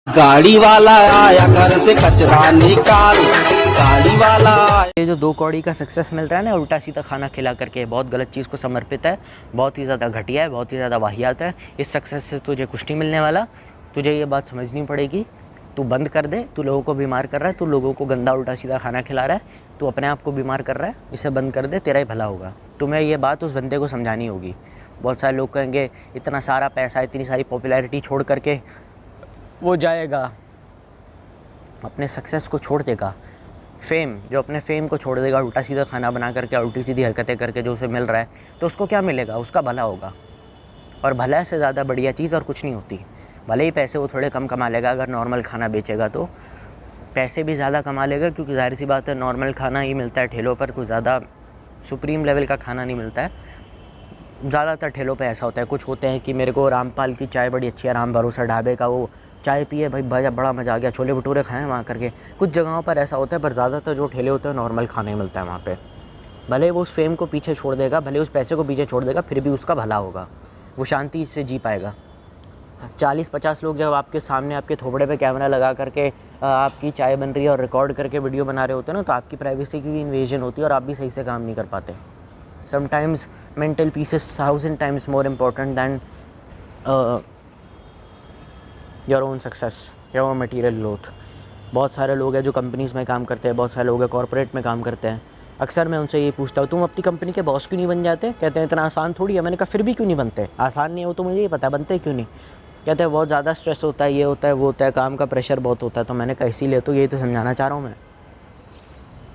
गाड़ी वाला आया घर से कचरा निकाल, गाड़ी वाला आया। ये जो 2 कौड़ी का सक्सेस मिल रहा है ना उल्टा सीधा खाना खिला करके, बहुत गलत चीज़ को समर्पित है, बहुत ही ज़्यादा घटिया है, बहुत ही ज़्यादा वाहियात है। इस सक्सेस से तुझे कुछ नहीं मिलने वाला। तुझे ये बात समझनी पड़ेगी। तू बंद कर दे। तू लोगों को बीमार कर रहा है, तू लोगों को गंदा उल्टा सीधा खाना खिला रहा है, तू अपने आप को बीमार कर रहा है। इसे बंद कर दे, तेरा ही भला होगा। तुम्हें ये बात उस बंदे को समझानी होगी। बहुत सारे लोग कहेंगे इतना सारा पैसा, इतनी सारी पॉपुलैरिटी छोड़ करके वो जाएगा, अपने सक्सेस को छोड़ देगा। फेम, जो अपने फेम को छोड़ देगा, उल्टा सीधा खाना बना करके, उल्टी सीधी हरकतें करके जो उसे मिल रहा है, तो उसको क्या मिलेगा? उसका भला होगा। और भला से ज़्यादा बढ़िया चीज़ और कुछ नहीं होती। भले ही पैसे वो थोड़े कम कमा लेगा, अगर नॉर्मल खाना बेचेगा तो पैसे भी ज़्यादा कमा लेगा, क्योंकि जाहिर सी बात है नॉर्मल खाना ही मिलता है ठेलों पर, कुछ ज़्यादा सुप्रीम लेवल का खाना नहीं मिलता है। ज़्यादातर ठेलों पे ऐसा होता है। कुछ होते हैं कि मेरे को रामपाल की चाय बड़ी अच्छी है, राम भरोसा ढाबे का वो चाय पिए भाई, बड़ा मज़ा आ गया, छोले भटूरे खाएँ वहाँ करके। कुछ जगहों पर ऐसा होता है, पर ज़्यादातर जो ठेले होते हैं नॉर्मल खाना ही मिलता है वहाँ पे। भले वो उस फेम को पीछे छोड़ देगा, भले उस पैसे को पीछे छोड़ देगा, फिर भी उसका भला होगा। वो शांति से जी पाएगा। 40-50 लोग जब आपके सामने आपके थोबड़े पे कैमरा लगा करके आपकी चाय बन रही है और रिकॉर्ड करके वीडियो बना रहे होते हैं ना, तो आपकी प्राइवेसी की भी इन्वेजन होती है और आप भी सही से काम नहीं कर पाते। Sometimes mental peace is 1000 times more important than your own success, your material growth. बहुत सारे लोग हैं जो कंपनीज़ में काम करते हैं, बहुत सारे लोग हैं कॉर्पोरेट में काम करते हैं। अक्सर मैं उनसे ये पूछता हूँ, तुम अपनी कंपनी के बॉस क्यों नहीं बन जाते? कहते हैं इतना आसान थोड़ी है। मैंने कहा फिर भी क्यों नहीं बनते? आसान नहीं हो तो मुझे ये पता, बनते क्यों नहीं? कहते हैं बहुत ज़्यादा स्ट्रेस होता है, ये होता है, वो होता है, काम का प्रेशर बहुत होता है। तो मैंने कहा इसीलिए तो यही तो समझाना चाह रहा हूँ मैं।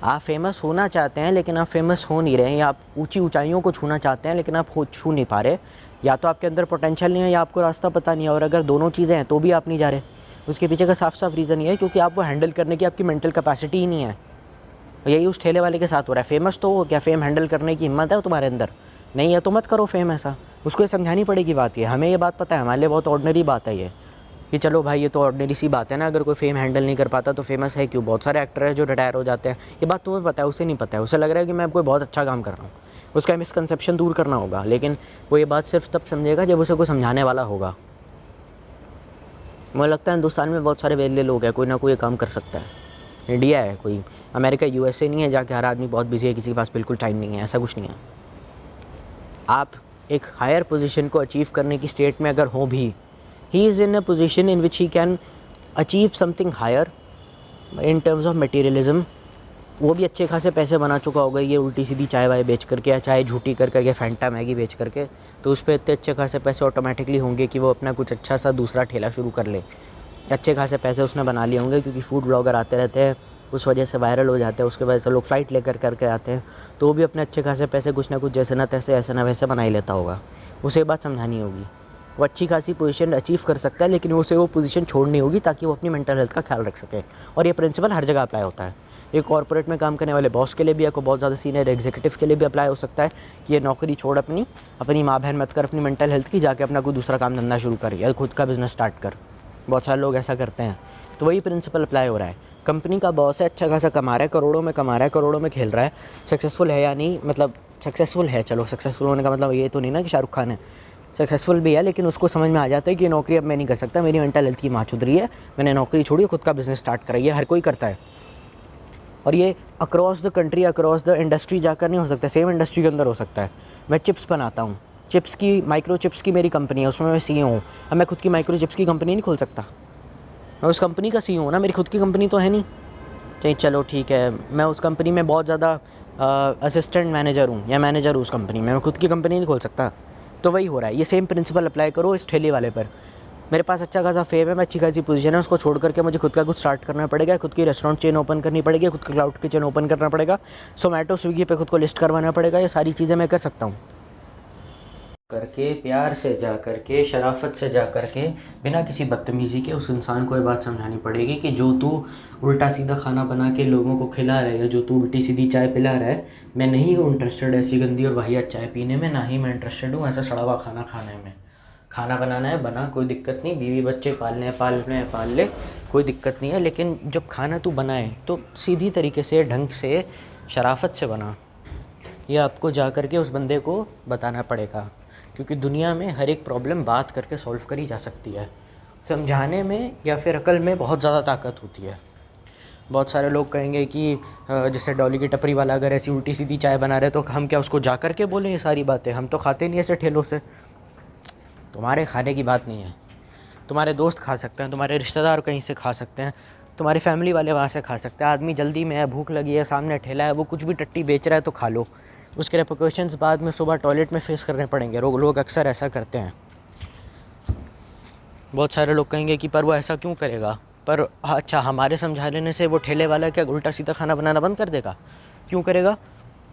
आप फेमस होना चाहते हैं लेकिन आप फेमस हो नहीं रहे हैं, या आप ऊंची ऊंचाइयों को छूना चाहते हैं लेकिन आप छू नहीं पा रहे। या तो आपके अंदर पोटेंशियल नहीं है या आपको रास्ता पता नहीं है, और अगर दोनों चीज़ें हैं तो भी आप नहीं जा रहे। उसके पीछे का साफ साफ रीज़न ये है क्योंकि आपको हैंडल करने की आपकी मेंटल कैपेसिटी ही नहीं है। यही उस ठेले वाले के साथ हो रहा है। फेमस तो हो, क्या फेम हैंडल करने की हिम्मत है तुम्हारे अंदर? नहीं है तो मत करो फेम। ऐसा उसको ये समझानी पड़ेगी बात। ये हमें ये बात पता है, हमारे लिए बहुत ऑर्डिनरी बात है ये, कि चलो भाई ये तो ऑर्डिनरी सी बात है ना, अगर कोई फेम हैंडल नहीं कर पाता तो फेमस है क्यों? बहुत सारे एक्टर हैं जो रिटायर हो जाते हैं। ये बात तुम्हें पता है, उसे नहीं पता है। उसे लग रहा है कि मैं कोई बहुत अच्छा काम कर रहा हूँ। उसका मिसकंसेप्शन दूर करना होगा, लेकिन वो ये बात सिर्फ तब समझेगा जब उसे कोई समझाने वाला होगा। मुझे लगता है हिंदुस्तान में बहुत सारे वेले लोग हैं, कोई ना कोई काम कर सकता है। इंडिया है, कोई अमेरिका USA नहीं है जाके हर आदमी बहुत बिजी है, किसी के पास बिल्कुल टाइम नहीं है, ऐसा कुछ नहीं है। आप एक हायर पोजीशन को अचीव करने की स्टेट में अगर हो भी, he is in a position in which he can achieve something higher in terms of materialism। वो भी अच्छे खासे पैसे बना चुका होगा ये उल्टी सीधी चाय वाय बेच करके, या चाय झूठी कर करके, फैंटा मैगी बेच करके। तो उस पर इतने अच्छे खासे पैसे ऑटोमेटिकली होंगे कि वो अपना कुछ अच्छा सा दूसरा ठेला शुरू कर ले। अच्छे खासे पैसे उसने बना लिए होंगे क्योंकि फूड ब्लॉगर आते रहते हैं, उस वजह से वायरल हो जाते हैं, उसके वजह से लोग फ़्लाइट लेकर करके आते हैं। तो वो भी अपने अच्छे खासे पैसे कुछ ना कुछ जैसे ना तैसे, ऐसे ना वैसे बना ही लेता होगा। उसे बात समझानी होगी। वो अच्छी खासी पोजीशन अचीव कर सकता है, लेकिन उसे वो पोजीशन छोड़नी होगी ताकि वो अपनी मेंटल हेल्थ का ख्याल रख सके। और ये प्रिंसिपल हर जगह अप्लाई होता है। एक कॉर्पोरेट में काम करने वाले बॉस के लिए भी, या कोई बहुत ज़्यादा सीनियर एग्जीक्यूटिव के लिए भी अप्लाई हो सकता है कि ये नौकरी छोड़, अपनी माँ बहन मत कर अपनी मेंटल हेल्थ की, जाके अपना कोई दूसरा काम धंधा शुरू कर या खुद का बिजनेस स्टार्ट कर। बहुत सारे लोग ऐसा करते हैं। तो वही प्रिंसिपल अप्लाई हो रहा है। कंपनी का बॉस है, अच्छा खासा कमा रहा है, करोड़ों में कमा रहा है, करोड़ों में खेल रहा है, सक्सेसफुल है या नहीं, मतलब सक्सेसफुल है, चलो सक्सेसफुल होने का मतलब ये तो नहीं ना कि शाहरुख खान है, सक्सेसफुल भी है, लेकिन उसको समझ में आ जाता है कि ये नौकरी अब मैं नहीं कर सकता, मेरी मेंटल हेल्थ की माँ चुद रही है, मैंने नौकरी छोड़ी, खुद का बिजनेस स्टार्ट करा। ये हर कोई करता है, और ये across the country, across the industry जाकर नहीं हो सकता, सेम इंडस्ट्री के अंदर हो सकता है। मैं चिप्स बनाता हूँ, चिप्स की, माइक्रो चिप्स की मेरी कंपनी है, उसमें मैं CEO हूँ। अब मैं खुद की माइक्रो चिप्स की कंपनी नहीं खोल सकता? मैं उस कंपनी का CEO हूँ ना, मेरी खुद की कंपनी तो है नहीं। चाहिए चलो ठीक है, मैं उस कंपनी में बहुत ज़्यादा असिस्टेंट मैनेजर हूँ या मैनेजर हूँ उस कंपनी में, मैं खुद की कंपनी नहीं खोल सकता। तो वही हो रहा है। ये सेम प्रिंसिपल अप्लाई करो इस ठेले वाले पर। मेरे पास अच्छा खासा फेम है, मैं अच्छी खासी पोजीशन है, उसको छोड़ करके मुझे खुद का कुछ स्टार्ट करना पड़ेगा, खुद की रेस्टोरेंट चेन ओपन करनी पड़ेगी, खुद का क्लाउड किचन ओपन करना पड़ेगा, जोमेटो स्विगी पे खुद को लिस्ट करवाना पड़ेगा। ये सारी चीज़ें मैं कर सकता हूँ करके, प्यार से जा करके, शराफत से जा करके, बिना किसी बदतमीज़ी के उस इंसान को ये बात समझानी पड़ेगी कि जो तू उल्टा सीधा खाना बना के लोगों को खिला रहा है, या जो तू उल्टी सीधी चाय पिला रहा है, मैं नहीं हूँ इंटरेस्टेड ऐसी गंदी और वाहियात चाय पीने में, ना ही मैं इंटरेस्टेड हूँ ऐसा सड़ा हुआ खाना खाने में। खाना बनाना है बना, कोई दिक्कत नहीं, बीवी बच्चे पालने हैं पाल ले, कोई दिक्कत नहीं है, लेकिन जब खाना तू बनाए तो सीधी तरीके से, ढंग से, शराफत से बना। ये आपको जा करके उस बंदे को बताना पड़ेगा, क्योंकि दुनिया में हर एक प्रॉब्लम बात करके सॉल्व करी जा सकती है। समझाने में या फिर अकल में बहुत ज़्यादा ताकत होती है। बहुत सारे लोग कहेंगे कि जैसे डॉली की टपरी वाला अगर ऐसी उल्टी सीधी चाय बना रहे तो हम क्या उसको जा कर के बोलें ये सारी बातें? हम तो खाते नहीं ऐसे ठेलों से। तुम्हारे खाने की बात नहीं है, तुम्हारे दोस्त खा सकते हैं, तुम्हारे रिश्तेदार कहीं से खा सकते हैं, तुम्हारी फैमिली वाले वहाँ से खा सकते हैं। आदमी जल्दी में है, भूख लगी है, सामने ठेला है, वो कुछ भी टट्टी बेच रहा है तो खा लो। उसके रेपरकशंस बाद में सुबह टॉयलेट में फेस करने पड़ेंगे। लोग अक्सर ऐसा करते हैं। बहुत सारे लोग कहेंगे कि पर वो ऐसा क्यों करेगा? पर अच्छा, हमारे समझा लेने से वो ठेले वाला क्या उल्टा सीधा खाना बनाना बंद कर देगा? क्यों करेगा?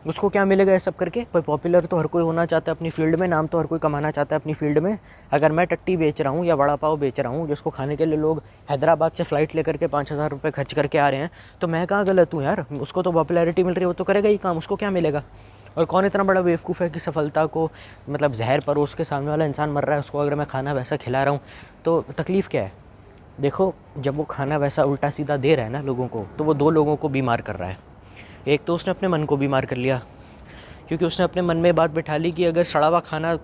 उसको क्या मिलेगा ये सब करके? पर पॉपुलर तो हर कोई होना चाहता है अपनी फील्ड में, नाम तो हर कोई कमाना चाहता है अपनी फील्ड में। अगर मैं टट्टी बेच रहा हूँ या वड़ा पाव बेच रहा हूँ, जिसको खाने के लिए लोग हैदराबाद से फ़्लाइट लेकर के 5,000 रुपये खर्च करके आ रहे हैं, तो मैं कहाँ गलत हूँ यार? उसको तो पॉपुलैरिटी मिल रही है, वो तो करेगा ही काम, उसको क्या मिलेगा? और कौन इतना बड़ा बेवकूफ़ है कि सफलता को मतलब जहर परोस के सामने वाला इंसान मर रहा है, उसको अगर मैं खाना वैसा खिला रहा हूँ तो तकलीफ़ क्या है? देखो, जब वो खाना वैसा उल्टा सीधा दे रहा है ना लोगों को, तो वो 2 लोगों को बीमार कर रहा है। एक तो उसने अपने मन को बीमार कर लिया, क्योंकि उसने अपने मन में बात बिठा ली कि अगर सड़ा हुआ खाना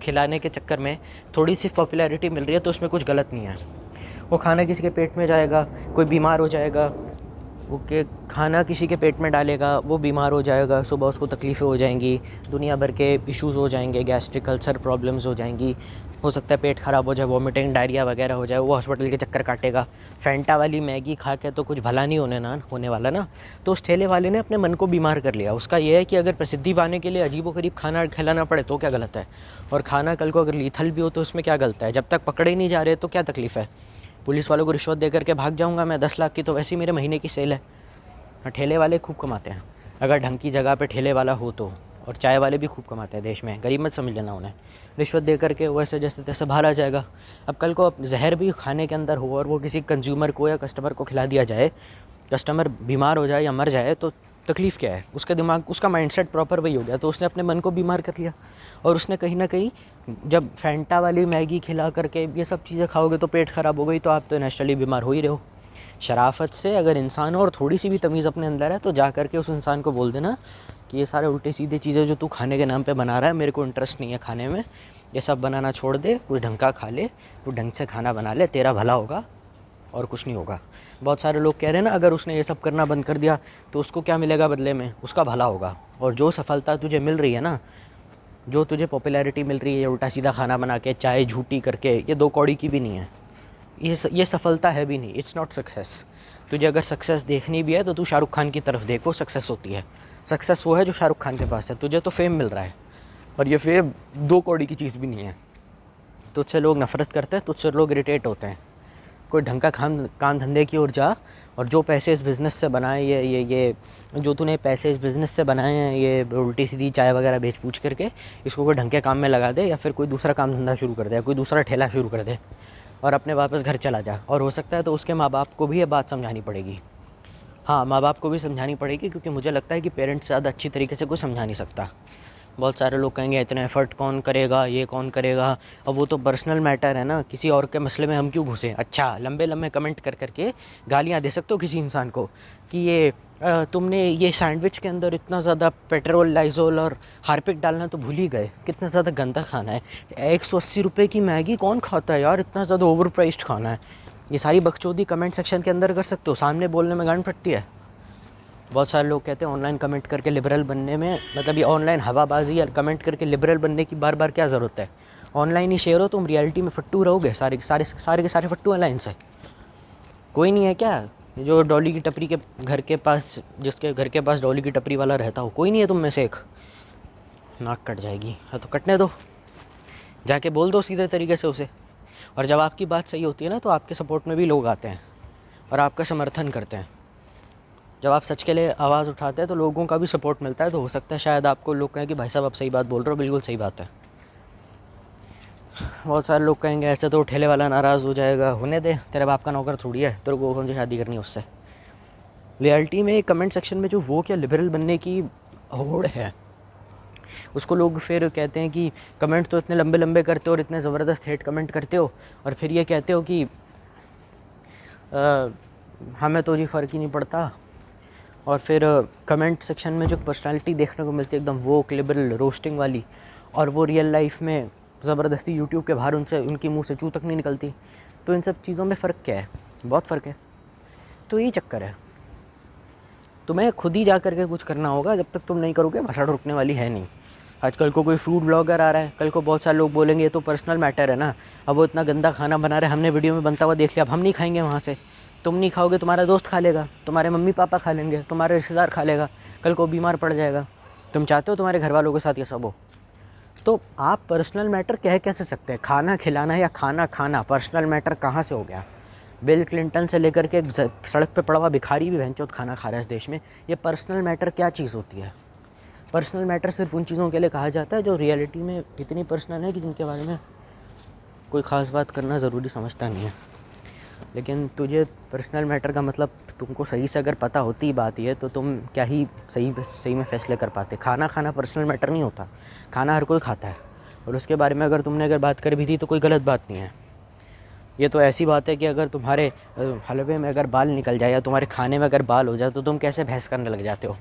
खिलाने के चक्कर में थोड़ी सी पॉपुलैरिटी मिल रही है तो उसमें कुछ गलत नहीं है। वो खाना किसी के पेट में जाएगा, कोई बीमार हो जाएगा, वो के खाना किसी के पेट में डालेगा, वो बीमार हो जाएगा, सुबह उसको तकलीफ़ें हो जाएंगी, दुनिया भर के इश्यूज़ हो जाएंगे, गैस्ट्रिक अल्सर प्रॉब्लम्स हो जाएंगी, हो सकता है पेट ख़राब हो जाए, वॉमिटिंग डायरिया वगैरह हो जाए, वो हॉस्पिटल के चक्कर काटेगा। फैंटा वाली मैगी खा के तो कुछ भला नहीं होने वाला ना। तो उस ठेले वाले ने अपने मन को बीमार कर लिया। उसका ये है कि अगर प्रसिद्धि पाने के लिए अजीबोगरीब खाना खिलाना पड़े तो क्या गलत है? और खाना कल को अगर लीथल भी हो तो उसमें क्या गलत है? जब तक पकड़े नहीं जा रहे तो क्या तकलीफ़ है? पुलिस वालों को रिश्वत दे करके भाग जाऊँगा मैं 10 लाख की, तो वैसे ही मेरे महीने की सेल है। हाँ, ठेले वाले खूब कमाते हैं, अगर ढंग की जगह पे ठेले वाला हो तो। और चाय वाले भी खूब कमाते हैं देश में, गरीब मत समझ लेना उन्हें। रिश्वत दे करके वैसे जैसे तैसे बाहर आ जाएगा। अब कल को जहर भी खाने के अंदर हो और वो किसी कंज्यूमर को या कस्टमर को खिला दिया जाए, कस्टमर बीमार हो जाए या मर जाए, तो तकलीफ़ क्या है? उसका दिमाग, उसका माइंडसेट प्रॉपर वही हो गया, तो उसने अपने मन को बीमार कर लिया। और उसने कहीं ना कहीं, जब फैंटा वाली मैगी खिला करके ये सब चीज़ें खाओगे तो पेट ख़राब हो गई, तो आप तो नेचुरली बीमार हो ही रहे हो। शराफत से अगर इंसान और थोड़ी सी भी तमीज़ अपने अंदर है तो जा करके उस इंसान को बोल देना कि ये सारे उल्टे सीधे चीज़ें जो तू खाने के नाम पे बना रहा है, मेरे को इंटरेस्ट नहीं है खाने में, ये सब बनाना छोड़ दे, कुछ ढंग का खा ले, तू ढंग से खाना बना ले, तेरा भला होगा और कुछ नहीं होगा। बहुत सारे लोग कह रहे हैं ना, अगर उसने ये सब करना बंद कर दिया तो उसको क्या मिलेगा बदले में? उसका भला होगा। और जो सफलता तुझे मिल रही है ना, जो तुझे पॉपुलैरिटी मिल रही है उल्टा सीधा खाना बना के, चाय झूठी करके, ये 2 कौड़ी की भी नहीं है। ये सफलता है भी नहीं, इट्स नॉट सक्सेस। तुझे अगर सक्सेस देखनी भी है तो तू शाहरुख खान की तरफ देखो, सक्सेस होती है। सक्सेस वो है जो शाहरुख खान के पास है। तुझे तो फेम मिल रहा है, और ये फेम 2 कौड़ी की चीज़ भी नहीं है। तुझसे लोग नफ़रत करते हैं, तुझसे लोग इरिटेट होते हैं। कोई ढंग का काम धंधे की ओर जा, और जो पैसे इस बिज़नेस से बनाए, ये जो तूने पैसे इस बिज़नेस से बनाए हैं, ये उल्टी सीधी चाय वगैरह बेच पूछ करके, इसको कोई ढंग के काम में लगा दे, या फिर कोई दूसरा काम धंधा शुरू कर दे, या कोई दूसरा ठेला शुरू कर दे, और अपने वापस घर चला जा। और हो सकता है तो उसके माँ बाप को भी ये बात समझानी पड़ेगी। हाँ, माँ बाप को भी समझानी पड़ेगी, क्योंकि मुझे लगता है कि पेरेंट्स ज़्यादा अच्छी तरीके से कोई समझा नहीं सकता। बहुत सारे लोग कहेंगे इतना एफ़र्ट कौन करेगा, ये कौन करेगा, अब वो तो पर्सनल मैटर है ना, किसी और के मसले में हम क्यों घुसें। अच्छा, लंबे लंबे कमेंट कर करके गालियाँ दे सकते हो किसी इंसान को कि ये तुमने ये सैंडविच के अंदर इतना ज़्यादा पेट्रोल, लाइजोल और हार्पिक डालना तो भूल ही गए, कितना ज़्यादा गंदा खाना है। 180 रुपये की मैगी कौन खाता है यार, इतना ज़्यादा ओवर प्राइस्ड खाना है। ये सारी बकचोदी कमेंट सेक्शन के अंदर कर सकते हो, सामने बोलने में गांड फटती है। बहुत सारे लोग कहते हैं ऑनलाइन कमेंट करके लिबरल बनने में, मतलब ये ऑनलाइन हवाबाजी या कमेंट करके लिबरल बनने की बार बार क्या ज़रूरत है? ऑनलाइन ही शेयर हो, तुम रियलिटी में फट्टू रहोगे। सारे के सारे फट्टू ऑनलाइन से। कोई नहीं है क्या जो डॉली की टपरी के घर के पास, जिसके घर के पास डॉली की टपरी वाला रहता हो? कोई नहीं है तुम में से एक? नाक कट जाएगी। हाँ तो कटने दो, जाके बोल दो सीधे तरीके से उसे। और जब आपकी बात सही होती है ना, तो आपके सपोर्ट में भी लोग आते हैं और आपका समर्थन करते हैं। जब आप सच के लिए आवाज़ उठाते हैं तो लोगों का भी सपोर्ट मिलता है। तो हो सकता है शायद आपको लोग कहें कि भाई साहब आप सही बात बोल रहे हो, बिल्कुल सही बात है। बहुत सारे लोग कहेंगे ऐसे तो ठेले वाला नाराज़ हो जाएगा, होने दे, तेरे बाप का नौकर थोड़ी है, तेरे को कौन सी शादी करनी है उससे। रियलिटी में कमेंट सेक्शन में जो वो क्या लिबरल बनने की होड़ है, उसको लोग फिर कहते हैं कि कमेंट तो इतने लंबे लंबे करते हो और इतने ज़बरदस्त हेट कमेंट करते हो, और फिर ये कहते हो कि हमें तो जी फ़र्क ही नहीं पड़ता। और फिर कमेंट सेक्शन में जो पर्सनालिटी देखने को मिलती है एकदम वोक, लिबरल, रोस्टिंग वाली, और वो रियल लाइफ में ज़बरदस्ती यूट्यूब के बाहर उनकी मुंह से चू तक नहीं निकलती। तो इन सब चीज़ों में फ़र्क क्या है? बहुत फ़र्क है। तो यही चक्कर है, तुम्हें खुद ही जा कर के कुछ करना होगा। जब तक तुम नहीं करोगे भाषण रुकने वाली है नहीं। आजकल को कोई फूड ब्लॉगर आ रहा है, कल को बहुत सारे लोग बोलेंगे ये तो पर्सनल मैटर है ना, अब वो इतना गंदा खाना बना रहे, हमने वीडियो में बनता हुआ देख लिया, अब हम नहीं खाएंगे वहाँ से। तुम नहीं खाओगे, तुम्हारा दोस्त खा लेगा, तुम्हारे मम्मी पापा खा लेंगे, तुम्हारे रिश्तेदार खा लेगा, कल को बीमार पड़ जाएगा। तुम चाहते हो तुम्हारे घर वालों के साथ ये सब हो? तो आप पर्सनल मैटर कह कैसे सकते हैं? खाना खिलाना या खाना खाना पर्सनल मैटर कहाँ से हो गया? बिल क्लिंटन से लेकर के सड़क पे पड़ा हुआ भिखारी भी भैंचोद खाना खा रहा है इस देश में। ये पर्सनल मैटर क्या चीज़ होती है? पर्सनल मैटर सिर्फ उन चीज़ों के लिए कहा जाता है जो रियलिटी में इतनी पर्सनल है कि जिनके बारे में कोई ख़ास बात करना ज़रूरी समझता नहीं है। लेकिन तुझे पर्सनल मैटर का मतलब तुमको सही से अगर पता होती बात ये, तो तुम क्या ही सही में फ़ैसले कर पाते। खाना खाना पर्सनल मैटर नहीं होता, खाना हर कोई खाता है, और उसके बारे में अगर तुमने बात कर भी थी तो कोई गलत बात नहीं है। ये तो ऐसी बात है कि अगर तुम्हारे हलवे में अगर बाल निकल जाए या तुम्हारे खाने में अगर बाल हो जाए तो तुम कैसे बहस करने लग जाते हो?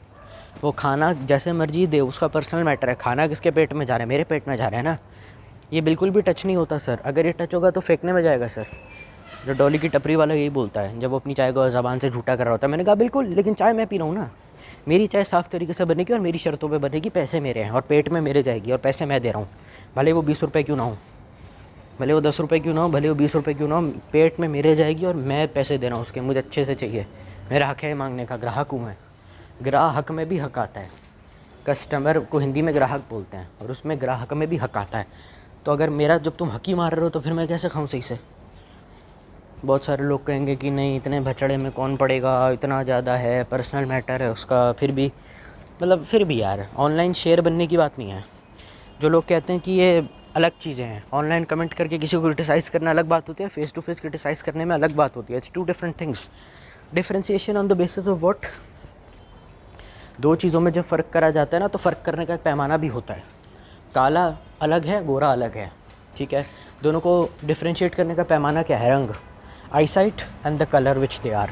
वो खाना जैसे मर्जी दे, उसका पर्सनल मैटर है। खाना किसके पेट में जा रहा है? मेरे पेट में जा रहा है ना। ये बिल्कुल भी टच नहीं होता सर। अगर ये टच होगा तो फेंकने में जाएगा सर। जो डॉली की टपरी वाला यही बोलता है जब वो अपनी चाय को ज़बान से झूठा कर रहा होता है। मैंने कहा बिल्कुल, लेकिन चाय मैं पी रहा हूँ ना, मेरी चाय साफ़ तरीके से बनेगी और मेरी शर्तों पे बनेगी, पैसे मेरे हैं और पेट में मेरे जाएगी और पैसे मैं दे रहा हूँ। भले वो 20 रुपये क्यों ना हो, भले वो 10 रुपये क्यों ना हो, भले वो 20 रुपये क्यों ना हो, पेट में मेरे जाएगी और मैं पैसे दे रहा हूँ उसके। मुझे अच्छे से चाहिए, मेरा हक है मांगने का, ग्राहक हूँ मैं। ग्राहक में भी हक आता है। कस्टमर को हिंदी में ग्राहक बोलते हैं और उसमें ग्राहक में भी हक आता है। तो अगर मेरा जब तुम हक ही मार रहे हो तो फिर मैं कैसे खाऊं सही से? बहुत सारे लोग कहेंगे कि नहीं इतने भचड़े में कौन पड़ेगा, इतना ज़्यादा है, पर्सनल मैटर है उसका। फिर भी फिर भी यार, ऑनलाइन शेयर बनने की बात नहीं है। जो लोग कहते हैं कि ये अलग चीज़ें हैं, ऑनलाइन कमेंट करके किसी को क्रिटिसाइज़ करना अलग बात होती है, फेस टू फेस क्रिटिसाइज़ करने में अलग बात होती है। It's two different things. Differentiation on the basis of what? दो चीज़ों में जब फ़र्क करा जाता है ना, तो फ़र्क करने का एक पैमाना भी होता है। काला अलग है, गोरा अलग है, ठीक है। दोनों को डिफ्रेंशिएट करने का पैमाना क्या है? रंग, eyesight and the colour which they are.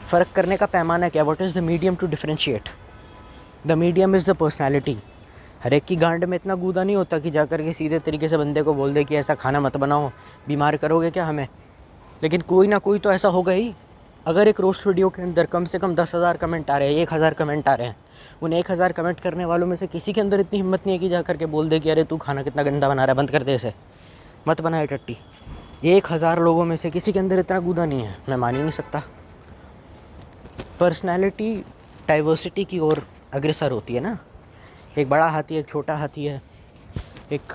फ़र्क करने का पैमाना क्या? What is the medium to differentiate? The medium is the personality. हर एक की गांड में इतना गूदा नहीं होता कि जाकर के सीधे तरीके से बंदे को बोल दे कि ऐसा खाना मत बनाओ, बीमार करोगे क्या हमें। लेकिन कोई ना कोई तो ऐसा होगा ही। अगर एक रोस्ट वीडियो के अंदर कम से कम 10,000 कमेंट आ रहे हैं, 1,000 कमेंट आ रहे हैं, उन 1,000 कमेंट करने वालों में से किसी के अंदर इतनी हिम्मत नहीं है कि जाकर के बोल दे कि अरे तू खाना कितना गंदा बना रहा है, बंद कर दे इसे, मत बनाए टट्टी। 1,000 लोगों में से किसी के अंदर इतना गूदा नहीं है, मैं मान ही नहीं सकता। पर्सनैलिटी डाइवर्सिटी की ओर अग्रसर होती है ना। एक बड़ा हाथी है, एक छोटा हाथी है, एक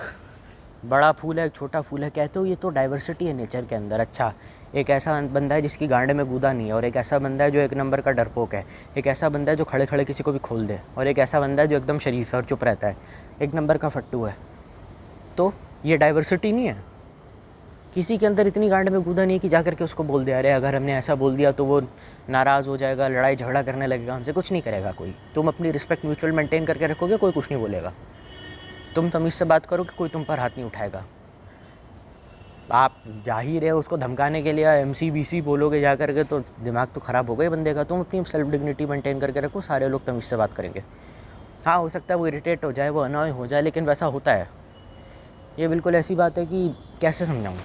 बड़ा फूल है, एक छोटा फूल है, कहते हो ये तो डाइवर्सिटी है नेचर के अंदर। अच्छा, एक ऐसा बंदा है जिसकी गांड में गूदा नहीं है, और एक ऐसा बंदा है जो एक नंबर का डरपोक है, एक ऐसा बंदा है जो खड़े खड़े किसी को भी खोल दे, और एक ऐसा बंदा है जो एकदम शरीफ है और चुप रहता है, एक नंबर का फट्टू है। तो ये डाइवर्सिटी नहीं है? किसी के अंदर इतनी गांड में गूदा नहीं है कि जाकर के उसको बोल दे अरे अगर हमने ऐसा बोल दिया तो वो नाराज़ हो जाएगा, लड़ाई झगड़ा करने लगेगा, हमसे कुछ नहीं करेगा कोई। तुम अपनी रिस्पेक्ट म्यूचुअल मेंटेन करके रखोगे, कोई कुछ नहीं बोलेगा। तुम तमीज़ से बात करोगे, कोई तुम पर हाथ नहीं उठाएगा। आप जाहिर है उसको धमकाने के लिए MCBC बोलोगे जा करके, तो दिमाग तो ख़राब हो गया बंदे का। तुम अपनी सेल्फ डिग्निटी मेंटेन करके रखो, सारे लोग तमीज़ से बात करेंगे। हाँ, हो सकता है वो इरिटेट हो जाए, वो अनॉय हो जाए, लेकिन वैसा होता है। ये बिल्कुल ऐसी बात है कि कैसे समझाऊँ।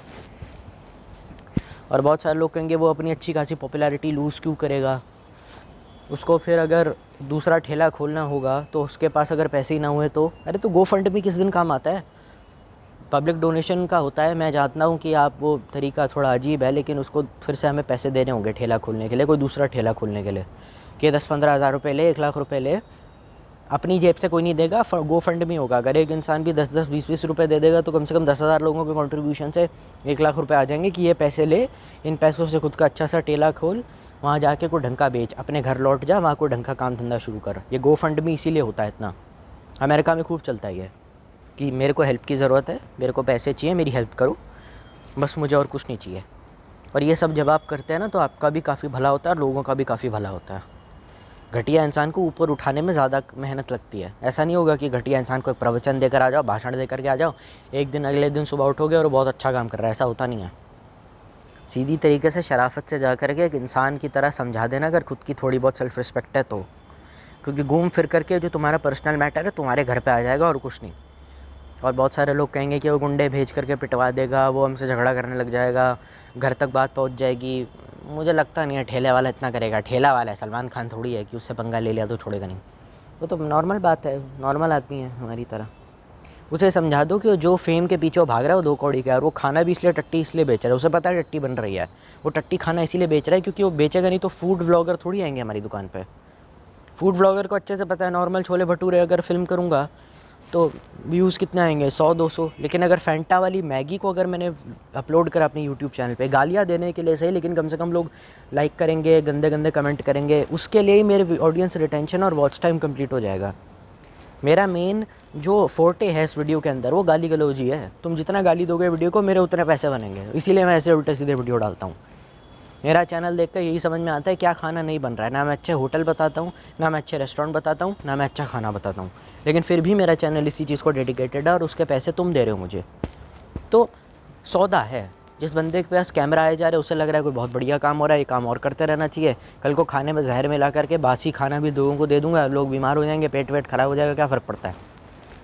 और बहुत सारे लोग कहेंगे वो अपनी अच्छी खासी पॉपुलैरिटी लूज़ क्यों करेगा, उसको फिर अगर दूसरा ठेला खोलना होगा तो उसके पास अगर पैसे ही ना हुए तो, अरे तो GoFund भी किस दिन काम आता है, पब्लिक डोनेशन का होता है। मैं जानता हूँ कि आप वो तरीका थोड़ा अजीब है, लेकिन उसको फिर से हमें पैसे देने होंगे ठेला खोलने के लिए, कोई दूसरा ठेला खोलने के लिए, कि 10-15 हज़ार रुपये ले, 1 लाख रुपये ले, अपनी जेब से कोई नहीं देगा, GoFund में होगा। अगर एक इंसान भी 10-10, 20-20 रुपये दे देगा तो कम से कम 10,000 लोगों के कंट्रीब्यूशन से 1 लाख रुपये आ जाएंगे कि ये पैसे ले, इन पैसों से खुद का अच्छा सा ठेला खोल, वहाँ जाके कोई ढंग का बेच, अपने घर लौट जा, वहाँ कोई ढंग का काम धंधा शुरू कर। ये GoFund में इसीलिए होता है इतना, अमेरिका में खूब चलता है ये, कि मेरे को हेल्प की ज़रूरत है, मेरे को पैसे चाहिए, मेरी हेल्प करो, बस मुझे और कुछ नहीं चाहिए। और ये सब जब आप करते हैं ना, तो आपका भी काफ़ी भला होता है और लोगों का भी काफ़ी भला होता है। घटिया इंसान को ऊपर उठाने में ज़्यादा मेहनत लगती है। ऐसा नहीं होगा कि घटिया इंसान को एक प्रवचन देकर आ जाओ, भाषण देकर के आ जाओ, एक दिन अगले दिन सुबह उठोगे और बहुत अच्छा काम कर रहा है, ऐसा होता नहीं है। सीधी तरीके से शराफत से जा कर के एक इंसान की तरह समझा देना, अगर खुद की थोड़ी बहुत सेल्फ रिस्पेक्ट है तो, क्योंकि घूम फिर करके जो तुम्हारा पर्सनल मैटर है तुम्हारे घर पे आ जाएगा और कुछ नहीं। और बहुत सारे लोग कहेंगे कि वो गुंडे भेज करके पिटवा देगा, वो हमसे झगड़ा करने लग जाएगा, घर तक बात पहुंच जाएगी। मुझे लगता नहीं है ठेले वाला इतना करेगा। ठेला वाला है, सलमान खान थोड़ी है कि उससे पंगा ले लिया तो छोड़ेगा नहीं। वो तो नॉर्मल बात है, नॉर्मल आदमी है हमारी तरह। उसे समझा दो कि जो फेम के पीछे वो भाग रहा है वो 2 कौड़ी का है, और वो खाना भी इसलिए टट्टी इसलिए बेच रहा है, उसे पता है टट्टी बन रही है, वो टट्टी खाना इसीलिए बेच रहा है क्योंकि वो बेचेगा नहीं तो फूड व्लॉगर थोड़ी आएंगे हमारी दुकान पे। फूड व्लॉगर को अच्छे से पता है नॉर्मल छोले भटूरे अगर फिल्म करूँगा तो व्यूज़ कितने आएंगे, 100-200। लेकिन अगर फैंटा वाली मैगी को अगर मैंने अपलोड करा अपने यूट्यूब चैनल पे, गालियाँ देने के लिए सही, लेकिन कम से कम लोग लाइक करेंगे, गंदे गंदे कमेंट करेंगे, उसके लिए ही मेरे ऑडियंस रिटेंशन और वॉच टाइम कंप्लीट हो जाएगा। मेरा मेन जो फोर्टे है इस वीडियो के अंदर वो गाली गलौज ही है। तुम जितना गाली दोगे वीडियो को मेरे उतने पैसे बनेंगे, इसीलिए मैं ऐसे उल्टे सीधे वीडियो डालता हूँ। मेरा चैनल देखकर यही समझ में आता है क्या खाना नहीं बन रहा है। ना मैं अच्छे होटल बताता हूँ, ना मैं अच्छे रेस्टोरेंट बताता हूँ, ना मैं अच्छा खाना बताता हूँ, लेकिन फिर भी मेरा चैनल इसी चीज़ को डेडिकेटेड है और उसके पैसे तुम दे रहे हो मुझे। तो सौदा है। जिस बंदे के पास कैमरा आए जा रहे उसे लग रहा है कोई बहुत बढ़िया काम हो रहा है, ये काम और करते रहना चाहिए। कल को खाने में जहर मिला करके बासी खाना भी लोगों को दे दूँगा, लोग बीमार हो जाएंगे, पेट वेट ख़राब हो जाएगा, क्या फ़र्क पड़ता है।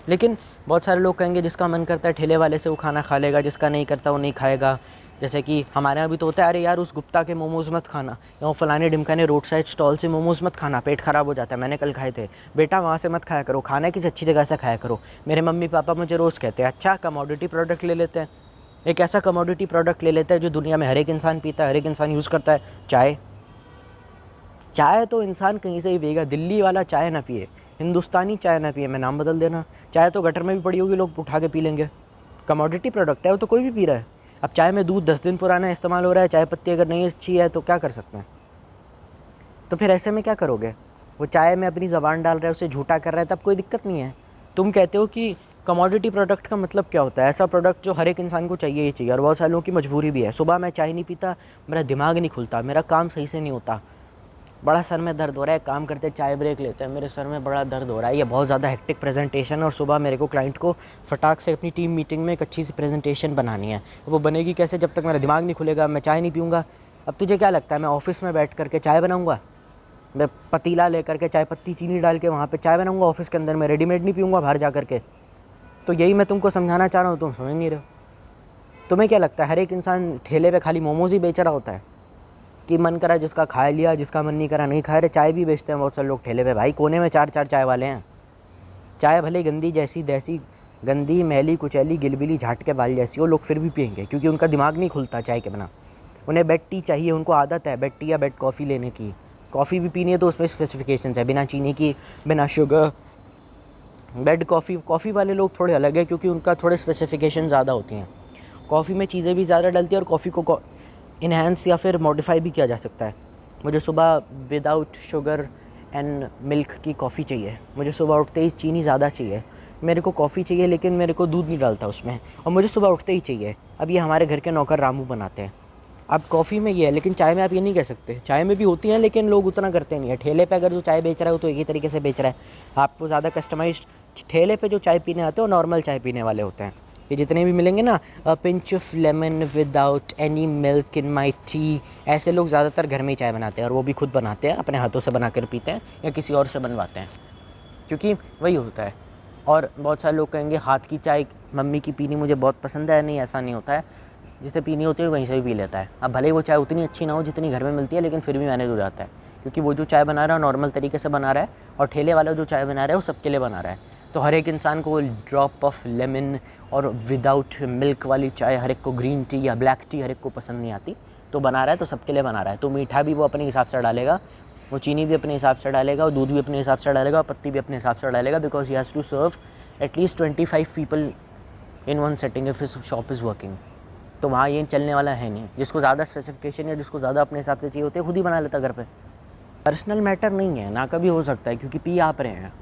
लेकिन बहुत सारे लोग कहेंगे जिसका मन करता है ठेले वाले से वो खाना खा लेगा, जिसका नहीं करता वो नहीं खाएगा। जैसे कि हमारे यहाँ भी तो होता है, अरे यार उस गुप्ता के मोमोज़ मत खाना, या फलाने ढिमकाने रोड साइड स्टॉल से मोमोज़ मत खाना, पेट ख़राब हो जाता है, मैंने कल खाए थे। बेटा वहाँ से मत खाया करो, खाना किसी अच्छी जगह से खाया करो। मेरे मम्मी पापा मुझे रोज़ कहते हैं अच्छा कमोडिटी प्रोडक्ट ले लेते हैं। एक ऐसा कमोडिटी प्रोडक्ट ले लेते हैं जो दुनिया में हर एक इंसान पीता है, हर एक इंसान यूज़ करता है, चाय। चाय तो इंसान कहीं से ही पिएगा, दिल्ली वाला चाय ना पिए, हिंदुस्तानी चाय ना पिए, मैं नाम बदल देना। चाय तो गटर में भी पड़ी होगी, लोग उठा के पी लेंगे। कमोडिटी प्रोडक्ट है, वो तो कोई भी पी रहा है। अब चाय में दूध 10 दिन पुराना इस्तेमाल हो रहा है, चाय पत्ती अगर नहीं अच्छी है तो क्या कर सकते हैं। तो फिर ऐसे में क्या करोगे। वो चाय में अपनी ज़बान डाल रहा है, उसे झूठा कर रहा है, तब कोई दिक्कत नहीं है। तुम कहते हो कि कमोडिटी प्रोडक्ट का मतलब क्या होता है, ऐसा प्रोडक्ट जो हर एक इंसान को चाहिए ही चाहिए, और बहुत सारे लोगों की मजबूरी भी है। सुबह मैं चाय नहीं पीता, मेरा दिमाग नहीं खुलता, मेरा काम सही से नहीं होता, बड़ा सर में दर्द हो रहा है, काम करते चाय ब्रेक लेते हैं, मेरे सर में बड़ा दर्द हो रहा है, ये बहुत ज़्यादा हेक्टिक प्रेजेंटेशन, और सुबह मेरे को क्लाइंट को फटाक से अपनी टीम मीटिंग में एक अच्छी सी प्रेजेंटेशन बनानी है। वो बनेगी कैसे जब तक मेरा दिमाग नहीं खुलेगा, मैं चाय नहीं पीऊँगा। अब तुझे क्या लगता है मैं ऑफिस में बैठ करके चाय बनाऊँगा, मैं पतीला लेकर के चाय पत्ती चीनी डाल के वहाँ पर चाय बनाऊँगा ऑफिस के अंदर, मैं रेडीमेड नहीं पीऊँगा बाहर जा करके। तो यही मैं तुमको समझाना चाह रहा हूँ, तुम समझ नहीं रहे हो। तुम्हें क्या लगता है हर एक इंसान ठेले पे खाली मोमोज ही बेच रहा होता है कि मन करा जिसका खा लिया, जिसका मन नहीं करा नहीं खाए। चाय भी बेचते हैं बहुत सारे लोग ठेले पे, भाई कोने में 4-4 चाय वाले हैं। चाय भले गंदी जैसी दैसी, गंदी मैली कुचैली गिलबिली झाट के बाल जैसी हो, लोग फिर भी पियेंगे क्योंकि उनका दिमाग नहीं खुलता चाय के बिना। उन्हें बेड टी चाहिए, उनको आदत है बेड टी या बेड कॉफ़ी लेने की। कॉफ़ी भी पीनी है तो उसमें स्पेसिफिकेशन है, बिना चीनी की, बिना शुगर। बेड कॉफ़ी वाले लोग थोड़े अलग है क्योंकि उनका थोड़े स्पेसिफिकेशन ज़्यादा होती हैं। कॉफ़ी में चीज़ें भी ज़्यादा डलती है और कॉफ़ी को इन्हेंस या फिर मॉडिफाई भी किया जा सकता है। मुझे सुबह विदाउट शुगर एंड मिल्क की कॉफ़ी चाहिए, मुझे सुबह उठते ही चीनी ज़्यादा चाहिए, मेरे को कॉफ़ी चाहिए लेकिन मेरे को दूध नहीं डालता उसमें, और मुझे सुबह उठते ही चाहिए। अब ये हमारे घर के नौकर रामू बनाते हैं। अब कॉफ़ी में ये है, लेकिन चाय में आप ये नहीं कह सकते। चाय में भी होती हैं लेकिन लोग उतना करते नहीं है। ठेले पे अगर जो चाय बेच रहा है वो तो एक ही तरीके से बेच रहा है, आपको ज़्यादा कस्टमाइज्ड। ठेले पे जो चाय पीने आते हैं वो नॉर्मल चाय पीने वाले होते हैं। ये जितने भी मिलेंगे ना, pinch of lemon without any milk in my T, ऐसे लोग ज़्यादातर घर में ही चाय बनाते हैं, और वो भी खुद बनाते हैं, अपने हाथों से बना कर पीते हैं या किसी और से बनवाते हैं, क्योंकि वही होता है। और बहुत सारे लोग कहेंगे हाथ की चाय मम्मी की पीनी मुझे बहुत पसंद है। नहीं, ऐसा नहीं होता है। जिसे पीनी होती है वहीं से भी पी लेता है। अब भले ही वो चाय उतनी अच्छी ना हो जितनी घर में मिलती है, लेकिन फिर भी मैनेज हो जाता है, क्योंकि वो जो चाय बना रहा है नॉर्मल तरीके से बना रहा है, और ठेले वाला जो चाय बना रहा है वो सबके लिए बना रहा है। तो हर एक इंसान को ड्रॉप ऑफ लेमन और विदाउट मिल्क वाली चाय, हर एक को ग्रीन टी या ब्लैक टी हर एक को पसंद नहीं आती, तो बना रहा है तो सबके लिए बना रहा है। तो मीठा भी वो अपने हिसाब से डालेगा, वो चीनी भी अपने हिसाब से डालेगा, और दूध भी अपने हिसाब से डालेगा, और पत्ती भी अपने हिसाब से डालेगा, because he has to serve at least 25 people in one setting if his shop is working. तो वहाँ ये चलने वाला है नहीं। जिसको ज़्यादा स्पेसिफिकेशन या जिसको ज़्यादा अपने हिसाब से चाहिए होते हैं खुद ही बना लेता घर पे। पर्सनल मैटर नहीं है ना, कभी हो सकता है, क्योंकि पी आप रहे हैं।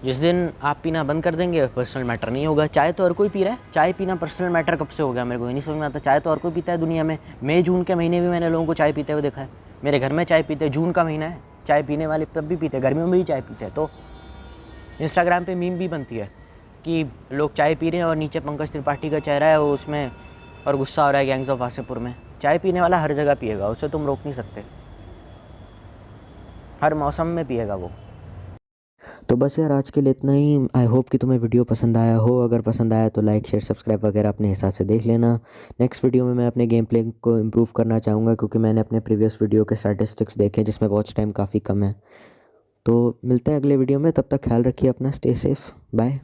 जिस दिन आप पीना बंद कर देंगे पर्सनल मैटर नहीं होगा। चाय तो हर कोई पी रहा है, चाय पीना पर्सनल मैटर कब से हो गया, मेरे को ये नहीं समझ में आता। चाय तो हर कोई पीता है दुनिया में। मई जून के महीने भी मैंने लोगों को चाय पीते हुए देखा है। मेरे घर में चाय पीते, जून का महीना है, चाय पीने वाले तब भी पीते, गर्मियों में भी चाय पीते हैं। तो इंस्टाग्राम पे मीम भी बनती है कि लोग चाय पी रहे हैं और नीचे पंकज त्रिपाठी का चेहरा है वो उसमें, और गुस्सा हो रहा है गैंग्स ऑफ वासेपुर में। चाय पीने वाला हर जगह पिएगा, उसे तुम रोक नहीं सकते, हर मौसम में पिएगा वो। तो बस यार आज के लिए इतना ही। आई होप कि तुम्हें वीडियो पसंद आया हो। अगर पसंद आया तो लाइक शेयर सब्सक्राइब वगैरह अपने हिसाब से देख लेना। नेक्स्ट वीडियो में मैं अपने गेम प्ले को इम्प्रूव करना चाहूँगा, क्योंकि मैंने अपने प्रीवियस वीडियो के स्टैटिस्टिक्स देखे जिसमें वॉच टाइम काफ़ी कम है। तो मिलते हैं अगले वीडियो में, तब तक ख्याल रखिए अपना। Stay safe, bye.